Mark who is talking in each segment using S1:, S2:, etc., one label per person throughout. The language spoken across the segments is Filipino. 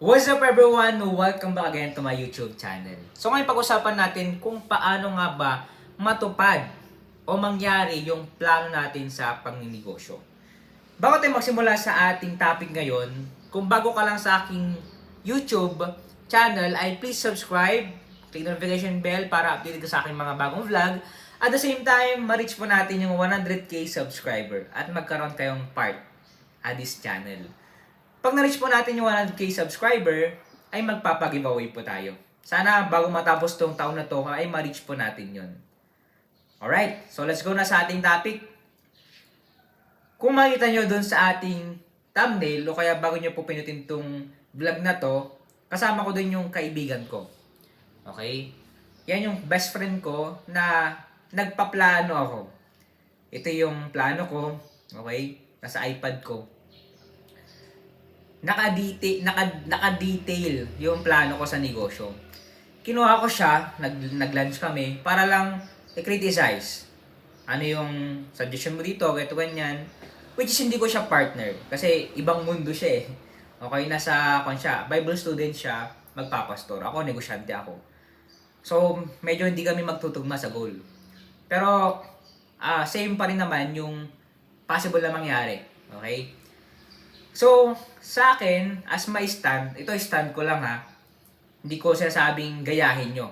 S1: What's up everyone? Welcome back again to my YouTube channel. So ngayon pag-usapan natin kung paano nga ba matupad o mangyari yung plano natin sa pagninegosyo. Bago tayo magsimula sa ating topic ngayon, kung bago ka lang sa aking YouTube channel ay please subscribe, click notification bell para update ka sa aking mga bagong vlog. At the same time, ma-reach po natin yung 100k subscriber at magkaroon kayong part at this channel. Pag na-reach po natin yung 100k subscriber, ay magpapag-giveaway po tayo. Sana bago matapos tong taon na to, ay ma-reach po natin yun. Alright, so let's go na sa ating topic. Kung makita nyo dun sa ating thumbnail, o kaya bago nyo po pinutin tong vlog na to, kasama ko dun yung kaibigan ko. Okay? Yan yung best friend ko na nagpaplano ako. Ito yung plano ko. Okay? Nasa iPad ko. Naka-detail yung plano ko sa negosyo. Kinuha ko siya, nag-lunch kami, para lang i-criticize. Ano yung suggestion mo dito, ganito ganyan. Which is hindi ko siya partner. Kasi ibang mundo siya eh. Okay, nasa siya, Bible student siya, magpapastor. Ako, negosyante ako. So, medyo hindi kami magtutugma sa goal. Pero, same pa rin naman yung possible na mangyari. Okay? So, sa akin, as my stand, ito stand ko lang ha, hindi ko sinasabing gayahin nyo.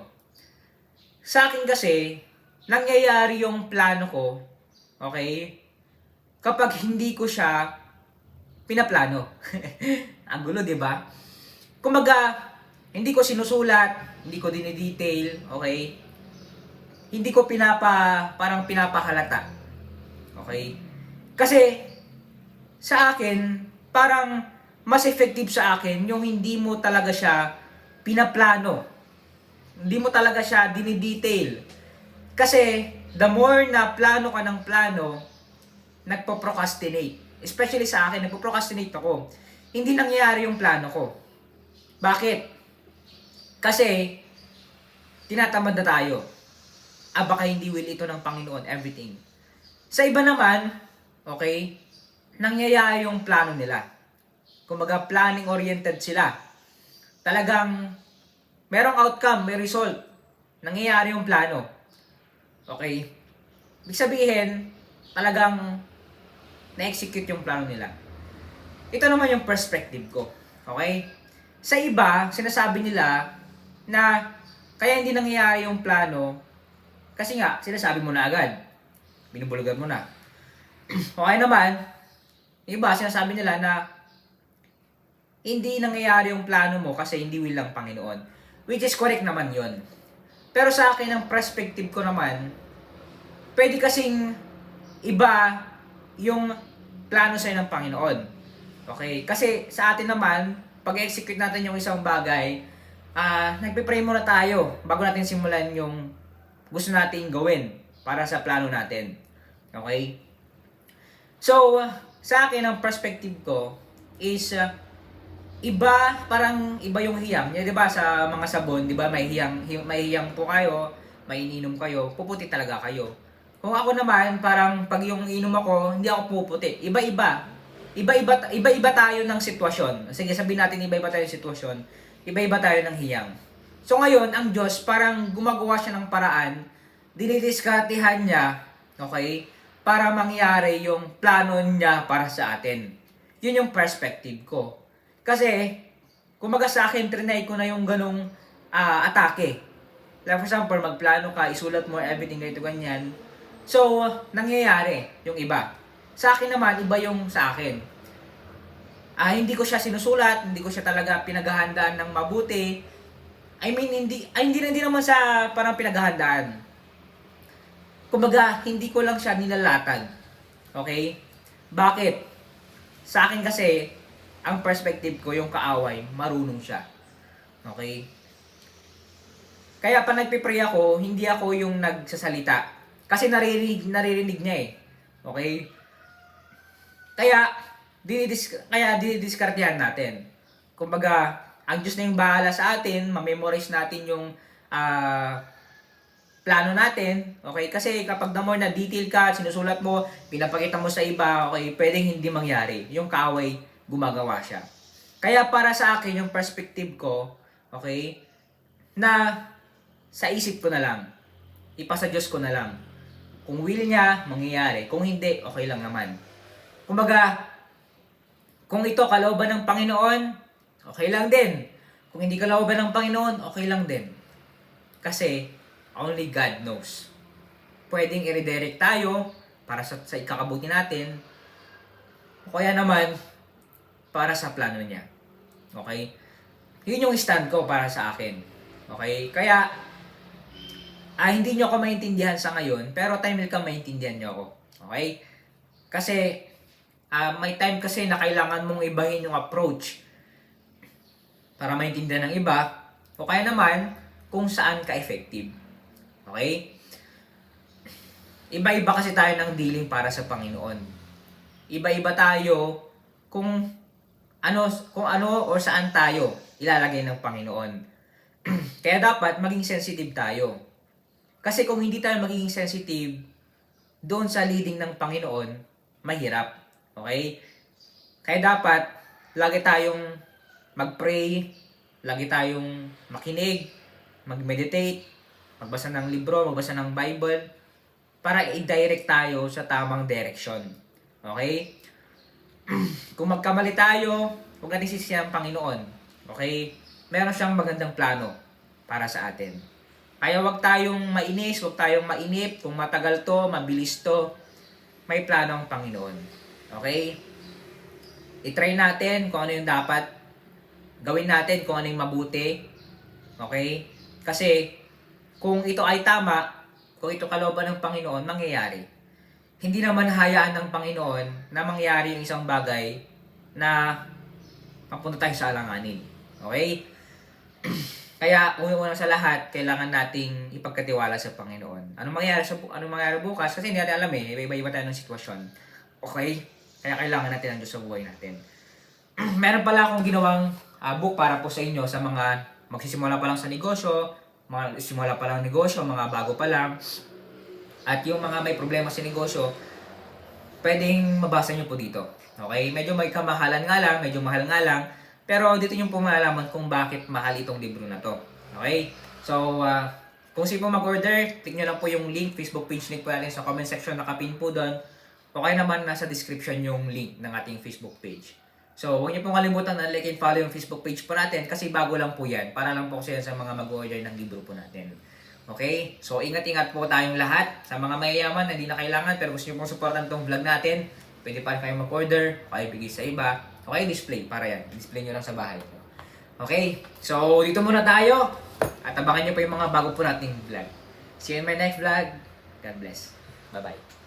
S1: Sa akin kasi, nangyayari yung plano ko, okay, kapag hindi ko siya pinaplano. Ang gulo, di ba? Kumaga, hindi ko sinusulat, hindi ko dinidetail, okay? Hindi ko parang pinapahalata. Okay? Kasi, sa akin, parang mas effective sa akin yung hindi mo talaga siya pinaplano. Hindi mo talaga siya dinidetail. Kasi the more na plano ka ng plano, nagpo-procrastinate. Especially sa akin, nagpo-procrastinate ako. Hindi nangyayari yung plano ko. Bakit? Kasi tinatamad na tayo. Baka hindi will ito ng Panginoon, everything. Sa iba naman, okay, nangyayari yung plano nila. Kumbaga, planning-oriented sila. Talagang, merong outcome, may result. Nangyayari yung plano. Okay? Ibig sabihin, talagang na-execute yung plano nila. Ito naman yung perspective ko. Okay? Sa iba, sinasabi nila na kaya hindi nangyayari yung plano kasi nga, sinasabi mo na agad. Binubulugan mo na. Okay naman, iba, sinasabi nila na hindi nangyayari yung plano mo kasi hindi will lang Panginoon. Which is correct naman yon. Pero sa akin, ang perspective ko naman, pwede kasing iba yung plano sa'yo ng Panginoon. Okay? Kasi sa atin naman, pag-execute natin yung isang bagay, nagpe-pray muna tayo bago natin simulan yung gusto nating gawin para sa plano natin. Okay? So, sa akin, ang perspective ko is parang iba yung hiyang. Di ba sa mga sabon, di ba may hiyang po kayo, may ininom kayo, puputi talaga kayo. Kung ako naman, parang pag yung inom ako, hindi ako puputi. Iba-iba. Iba-iba tayo ng sitwasyon. Sige, sabihin natin iba-iba tayo ng sitwasyon. Iba-iba tayo ng hiyang. So ngayon, ang Diyos parang gumagawa siya ng paraan, dinidiskartehan niya, okay, para mangyari yung plano niya para sa atin. Yun yung perspective ko. Kasi, kumaga sa akin, trinay ko na yung ganong atake. Like for example, magplano ka, isulat mo everything ganito ganyan. So, nangyayari yung iba. Sa akin naman, iba yung sa akin. Hindi ko siya sinusulat, hindi ko siya talaga pinaghahandaan ng mabuti. I mean, hindi naman sa parang pinaghahandaan. Kumbaga, hindi ko lang siya nilalatag. Okay? Bakit? Sa akin kasi, ang perspective ko, yung kaaway, marunong siya. Okay? Kaya pa nagpipray ako, hindi ako yung nagsasalita. Kasi naririnig niya eh. Okay? Kaya dinidiskartehan natin. Kumbaga, ang Diyos na yung bahala sa atin, ma-memorize natin yung plano natin, okay? Kasi kapag the more na detail ka, sinusulat mo, pinapakita mo sa iba, okay, pwedeng hindi mangyari. Yung kaaway, gumagawa siya. Kaya para sa akin, yung perspective ko, okay, na sa isip ko na lang, ipasa Diyos ko na lang. Kung will niya, mangyayari. Kung hindi, okay lang naman. Kumbaga, kung ito kalooban ng Panginoon, okay lang din. Kung hindi kalooban ng Panginoon, okay lang din. Kasi, only God knows. Pwedeng i-redirect tayo para sa ikakabuti natin, o kaya naman, para sa plano niya. Okay? Yun yung stand ko para sa akin. Okay? Kaya, hindi nyo ako maintindihan sa ngayon, pero time will come maintindihan nyo ako. Okay? Kasi, may time kasi na kailangan mong ibahin yung approach para maintindihan ng iba, o kaya naman, kung saan ka effective. Okay? Iba-iba kasi tayo ng dealing para sa Panginoon. Iba-iba tayo kung ano o saan tayo ilalagay ng Panginoon. Kaya dapat maging sensitive tayo. Kasi kung hindi tayo magiging sensitive doon sa leading ng Panginoon, mahirap. Okay? Kaya dapat lagi tayong mag-pray, lagi tayong makinig, mag-meditate, magbasa ng libro, magbasa ng Bible, para i-direct tayo sa tamang direction. Okay? Kung magkamali tayo, huwag natin sisiyan ang Panginoon. Okay? Meron siyang magandang plano para sa atin. Kaya huwag tayong mainis, huwag tayong mainip. Kung matagal to, mabilis to, may plano ang Panginoon. Okay? I-try natin kung ano yung dapat. Gawin natin kung ano yung mabuti. Okay? Kasi, kung ito ay tama, kung ito kalooban ng Panginoon, mangyayari. Hindi naman hayaan ng Panginoon na mangyari yung isang bagay na mapunta tayo sa alanganin. Okay? Kaya, una sa lahat, kailangan nating ipagkatiwala sa Panginoon. Anong mangyari bukas? Kasi hindi natin alam iba-iba tayo ng sitwasyon. Okay? Kaya kailangan natin ang Diyos sa buhay natin. Meron pala akong ginawang book para po sa inyo sa mga magsisimula pa lang sa negosyo, mga simula pa lang negosyo, mga bago pa lang, at yung mga may problema sa negosyo, pwedeng mabasa nyo po dito. Okay? Medyo may kamahalan nga lang, medyo mahal nga lang, pero dito nyo po malalaman kung bakit mahal itong libro na to. Okay? So, kung sino po mag-order, click nyo lang po yung link, Facebook page link po natin sa comment section, nakapin po doon. O kaya naman nasa description yung link ng ating Facebook page. So, huwag niyo pong kalimutan na like and follow yung Facebook page po natin kasi bago lang po yan. Para lang po kasi yan sa mga mag-order ng libro po natin. Okay? So, ingat-ingat po tayong lahat. Sa mga mayayaman na hindi na kailangan pero gusto niyo pong supportan tong vlog natin, pwede pa kayo mag-order, kayo bigay sa iba. Okay, display. Para yan. Display nyo lang sa bahay. Okay? So, dito muna tayo. At abangan nyo po yung mga bago po nating vlog. See you in my next vlog. God bless. Bye-bye.